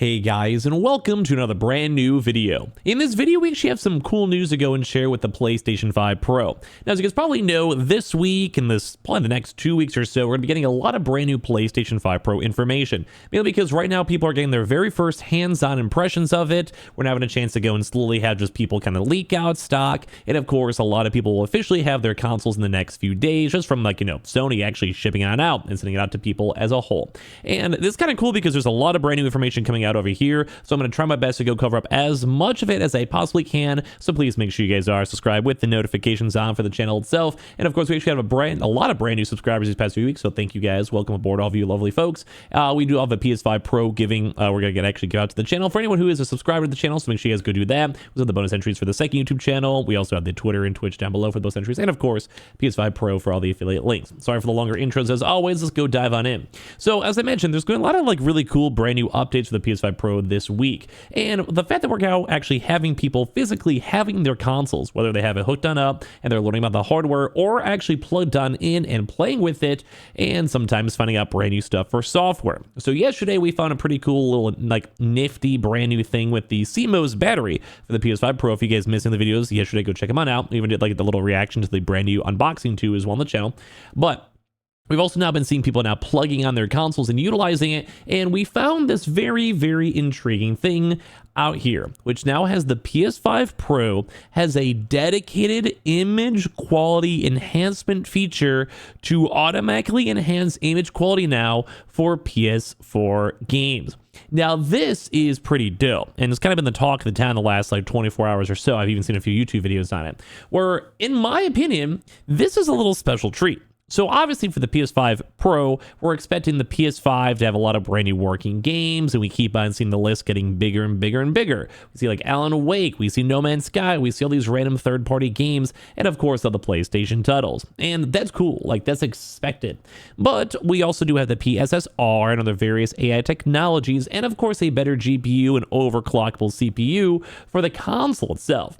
Hey guys, and welcome to another brand new video. In this video, we actually have some cool news to go and share with the PlayStation 5 Pro. Now, as you guys probably know, this week and probably the next 2 weeks or so, we're going to be getting a lot of brand new PlayStation 5 Pro information. Mainly because right now, people are getting their very first hands-on impressions of it. We're now having a chance to go and slowly have just people kind of leak out stock. And of course, a lot of people will officially have their consoles in the next few days, just from Sony actually shipping it out and sending it out to people as a whole. And this is kind of cool because there's a lot of brand new information coming out over here, so I'm going to try my best to go cover up as much of it as I possibly can. So please make sure you guys are subscribed with the notifications on for the channel itself. And of course, we actually have a lot of brand new subscribers these past few weeks, so thank you guys. Welcome aboard, all of you lovely folks. We do have a PS5 Pro giving. We're going to actually give out to the channel for anyone who is a subscriber to the channel, so make sure you guys go do that. We have the bonus entries for the second YouTube channel. We also have the Twitter and Twitch down below for those entries, and of course PS5 Pro for all the affiliate links. Sorry for the longer intros as always. Let's go dive on in. So as I mentioned, there's going to be a lot of really cool brand new updates for the PS5 Pro this week, and the fact that we're now actually having people physically having their consoles, whether they have it hooked on up and they're learning about the hardware, or actually plugged on in and playing with it, and sometimes finding out brand new stuff for software. So yesterday we found a pretty cool little nifty brand new thing with the CMOS battery for the PS5 Pro. If you guys missing the videos yesterday, go check them out. We even did the little reaction to the brand new unboxing too as well on the channel. But we've also now been seeing people now plugging on their consoles and utilizing it, and we found this very, very intriguing thing out here, which now has the PS5 Pro has a dedicated image quality enhancement feature to automatically enhance image quality now for PS4 games. Now, this is pretty dope, and it's kind of been the talk of the town the last 24 hours or so. I've even seen a few YouTube videos on it, where, in my opinion, this is a little special treat. So obviously for the PS5 Pro, we're expecting the PS5 to have a lot of brand new working games, and we keep on seeing the list getting bigger and bigger and bigger. We see Alan Wake, we see No Man's Sky, we see all these random third-party games, and of course all the PlayStation titles. And that's cool, that's expected. But we also do have the PSSR and other various AI technologies, and of course a better GPU and overclockable CPU for the console itself.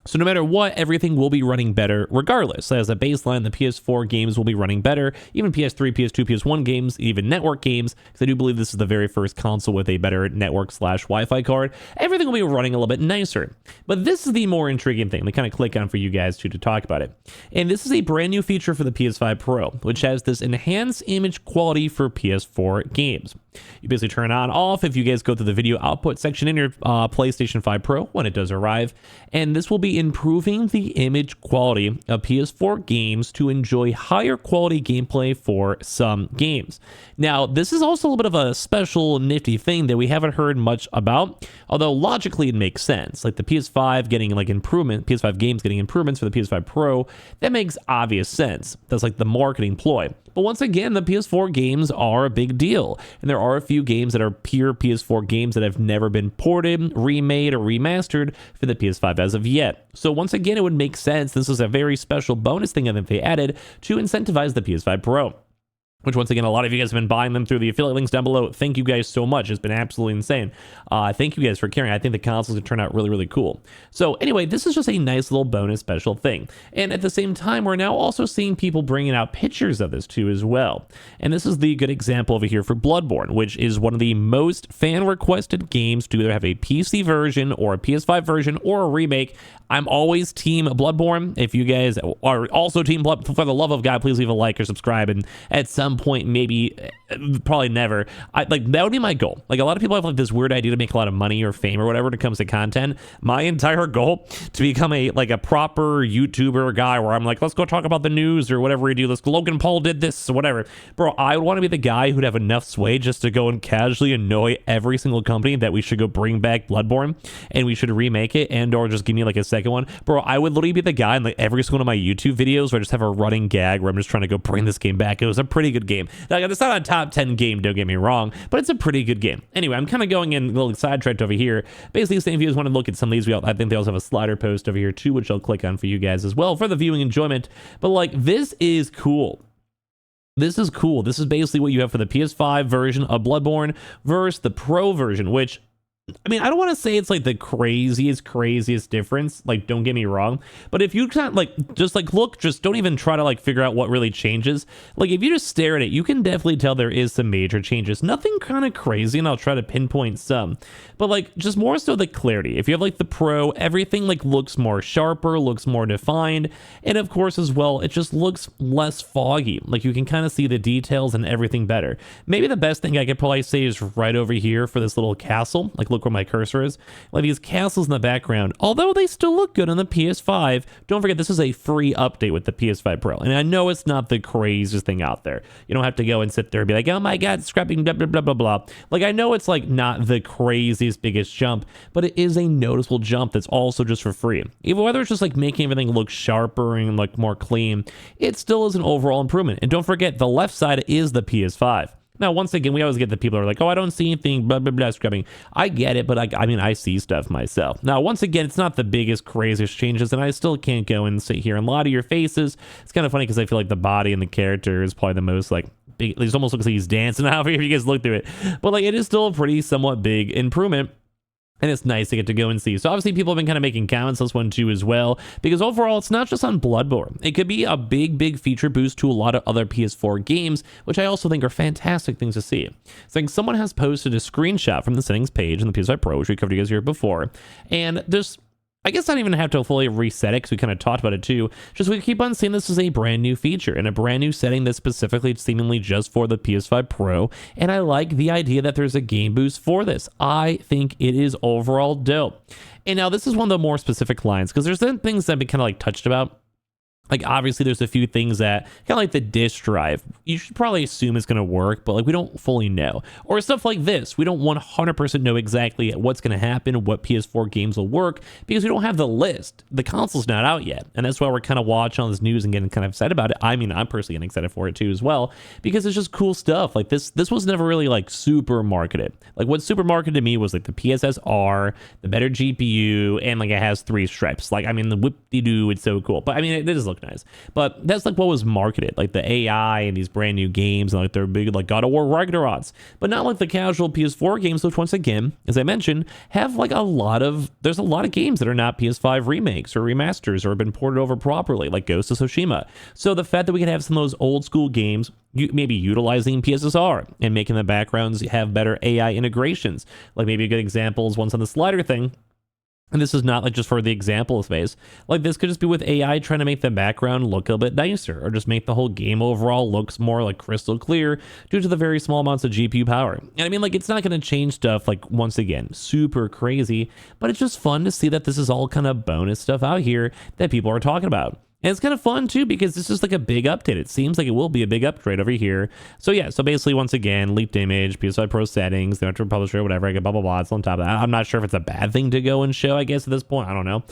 So no matter what, everything will be running better regardless. So as a baseline, the PS4 games will be running better, even PS3, PS2, PS1 games, even network games, because I do believe this is the very first console with a better network/Wi-Fi card. Everything will be running a little bit nicer. But this is the more intriguing thing. Let me kind of click on for you guys to talk about it. And this is a brand new feature for the PS5 Pro, which has this enhanced image quality for PS4 games. You basically turn it on off if you guys go to the video output section in your PlayStation 5 Pro when it does arrive, and this will be improving the image quality of PS4 games to enjoy higher quality gameplay for some games. Now, this is also a little bit of a special nifty thing that we haven't heard much about, although logically it makes sense. The PS5 getting PS5 games getting improvements for the PS5 Pro, that makes obvious sense. That's the marketing ploy. But once again, the PS4 games are a big deal, and there are a few games that are pure PS4 games that have never been ported, remade, or remastered for the PS5 as of yet. So once again, it would make sense. This is a very special bonus thing that they added to incentivize the PS5 Pro, which once again, a lot of you guys have been buying them through the affiliate links down below. Thank you guys so much. It's been absolutely insane. Thank you guys for caring. I think the consoles have turned out really, really cool. So anyway, this is just a nice little bonus special thing. And at the same time, we're now also seeing people bringing out pictures of this too as well. And this is the good example over here for Bloodborne, which is one of the most fan-requested games to either have a PC version or a PS5 version or a remake. I'm always team Bloodborne. If you guys are also team Bloodborne, for the love of God, please leave a like or subscribe. And at some point, maybe, probably never, that would be my goal. A lot of people have this weird idea to make a lot of money or fame or whatever when it comes to content. My entire goal to become a proper YouTuber guy where I'm let's go talk about the news or whatever we do. Logan Paul did this or whatever. Bro, I would want to be the guy who'd have enough sway just to go and casually annoy every single company that we should go bring back Bloodborne and we should remake it and or just give me a second one. Bro, I would literally be the guy in every single one of my YouTube videos where I just have a running gag where I'm just trying to go bring this game back. It was a pretty good game. It's not a top 10 game, don't get me wrong, but it's a pretty good game. Anyway, I'm kind of going in a little sidetracked over here. Basically, if you guys want to look at some of these, I think they also have a slider post over here too, which I'll click on for you guys as well for the viewing enjoyment. But this is cool. This is cool. This is basically what you have for the PS5 version of Bloodborne versus the Pro version, which I mean, I don't want to say it's like the craziest difference. Like, don't get me wrong. But if you kind of like, just like look, just don't even try to like figure out what really changes. Like, if you just stare at it, you can definitely tell there is some major changes. Nothing kind of crazy, and I'll try to pinpoint some. But like, just more so the clarity. If you have like the Pro, everything like looks more sharper, looks more defined. And of course, as well, it just looks less foggy. Like, you can kind of see the details and everything better. Maybe the best thing I could probably say is right over here for this little castle. Like, look where my cursor is. Like these castles in the background, although they still look good on the PS5. Don't forget, this is a free update with the PS5 Pro, and I know it's not the craziest thing out there. You don't have to go and sit there and be like, oh my god, scrapping blah blah blah blah blah. Like, I know it's like not the craziest biggest jump, but it is a noticeable jump that's also just for free. Even whether it's just like making everything look sharper and like more clean, it still is an overall improvement. And don't forget, the left side is the PS5. Now, once again, we always get the people who are like, oh, I don't see anything, blah, blah, blah, scrubbing. I get it, but I mean, I see stuff myself. Now, once again, it's not the biggest, craziest changes, and I still can't go and sit here and lie to your faces. It's kind of funny because I feel like the body and the character is probably the most, like, big. It almost looks like he's dancing out here if you guys look through it. But, like, it is still a pretty somewhat big improvement. And it's nice to get to go and see. So obviously people have been kind of making comments on this one too as well, because overall it's not just on Bloodborne. It could be a big feature boost to a lot of other PS4 games, which I also think are fantastic things to see. So like someone has posted a screenshot from the settings page in the PS5 Pro, which we covered you guys here before, and there's, I guess I don't even have to fully reset it because we kind of talked about it too. Just we keep on seeing this as a brand new feature and a brand new setting that's specifically seemingly just for the PS5 Pro. And I like the idea that there's a game boost for this. I think it is overall dope. And now this is one of the more specific lines because there's then things that have been kind of like touched about. Like, obviously, there's a few things that, kind of like the disk drive, you should probably assume it's going to work, but, like, we don't fully know. Or stuff like this. We don't 100% know exactly what's going to happen, what PS4 games will work, because we don't have the list. The console's not out yet, and that's why we're kind of watching all this news and getting kind of excited about it. I mean, I'm personally getting excited for it, too, as well, because it's just cool stuff. Like, this was never really, like, super marketed. Like, what's super marketed to me was, like, the PSSR, the better GPU, and, like, it has 3 stripes. Like, I mean, the whip-de-doo, it's so cool. But, I mean, it does look nice, but that's like what was marketed, like the AI and these brand new games, and like they're big, like God of War Ragnaroks, but not like the casual PS4 games, which once again, as I mentioned, have like there's a lot of games that are not PS5 remakes or remasters or have been ported over properly, like Ghost of Tsushima. So the fact that we can have some of those old school games, maybe utilizing PSSR and making the backgrounds have better AI integrations, like maybe a good example is once on the slider thing. And this is not like just for the example space. Like this could just be with AI trying to make the background look a bit nicer, or just make the whole game overall looks more like crystal clear due to the very small amounts of GPU power. And I mean, like, it's not going to change stuff like, once again, super crazy, but it's just fun to see that this is all kind of bonus stuff out here that people are talking about. And it's kind of fun too, because this is like a big update. It seems like it will be a big upgrade over here. So yeah, so basically, once again, leaked image, PS5 Pro settings, the Metro publisher, whatever, I get blah, blah, blah. It's on top of that. I'm not sure if it's a bad thing to go and show, I guess, at this point. I don't know.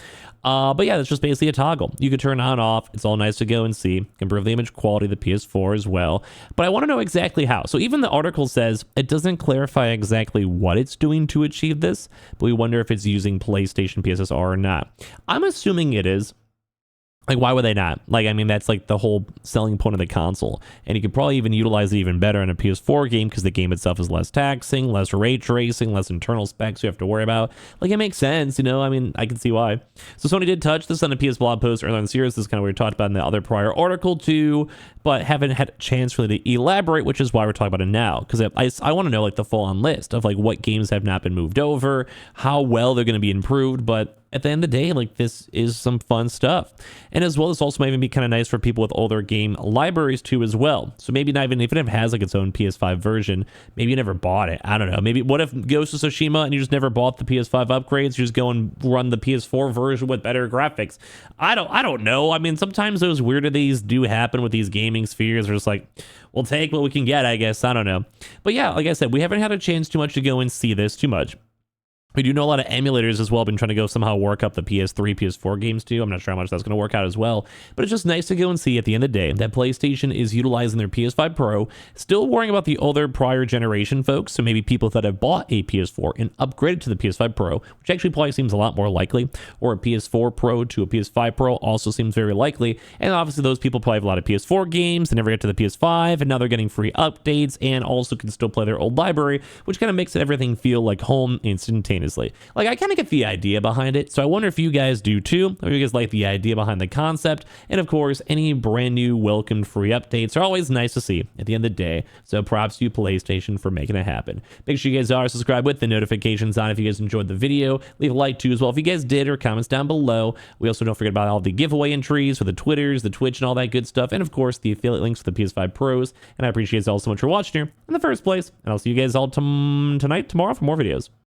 But yeah, it's just basically a toggle. You could turn on, off. It's all nice to go and see. Improve the image quality of the PS4 as well. But I want to know exactly how. So even the article says it doesn't clarify exactly what it's doing to achieve this, but we wonder if it's using PlayStation PSSR or not. I'm assuming it is. Like, why would they not? Like, I mean, that's like the whole selling point of the console. And you could probably even utilize it even better in a PS4 game because the game itself is less taxing, less ray tracing, less internal specs you have to worry about. Like, it makes sense, you know? I mean, I can see why. So Sony did touch this on a PS blog post earlier in the series. This is kind of what we talked about in the other prior article too, but haven't had a chance really to elaborate, which is why we're talking about it now. Because I want to know, like, the full-on list of, like, what games have not been moved over, how well they're going to be improved, but at the end of the day, like, this is some fun stuff. And as well, this also might even be kind of nice for people with older game libraries too as well. So maybe not even if it has like its own PS5 version, maybe you never bought it. I don't know. Maybe what if Ghost of Tsushima and you just never bought the PS5 upgrades? You just go and run the PS4 version with better graphics. I don't know. I mean, sometimes those weirdities do happen with these gaming spheres. They're just like, we'll take what we can get, I guess. I don't know. But yeah, like I said, we haven't had a chance too much to go and see this too much. We do know a lot of emulators as well been trying to go somehow work up the PS3, PS4 games too. I'm not sure how much that's going to work out as well. But it's just nice to go and see at the end of the day that PlayStation is utilizing their PS5 Pro, still worrying about the older prior generation folks. So maybe people that have bought a PS4 and upgraded to the PS5 Pro, which actually probably seems a lot more likely, or a PS4 Pro to a PS5 Pro also seems very likely. And obviously those people probably have a lot of PS4 games. They never get to the PS5 and now they're getting free updates and also can still play their old library, which kind of makes everything feel like home instantaneously. simultaneously. Like, I kind of get the idea behind it, so I wonder if you guys do too, or if you guys like the idea behind the concept. And of course, any brand new welcomed free updates are always nice to see at the end of the day, so props to you, PlayStation, for making it happen. Make sure you guys are subscribed with the notifications on if you guys enjoyed the video. Leave a like too as well if you guys did, or comments down below. We also don't forget about all the giveaway entries for the Twitters, the Twitch, and all that good stuff, and of course the affiliate links for the PS5 Pros. And I appreciate you all so much for watching here in the first place, and I'll see you guys all tomorrow for more videos.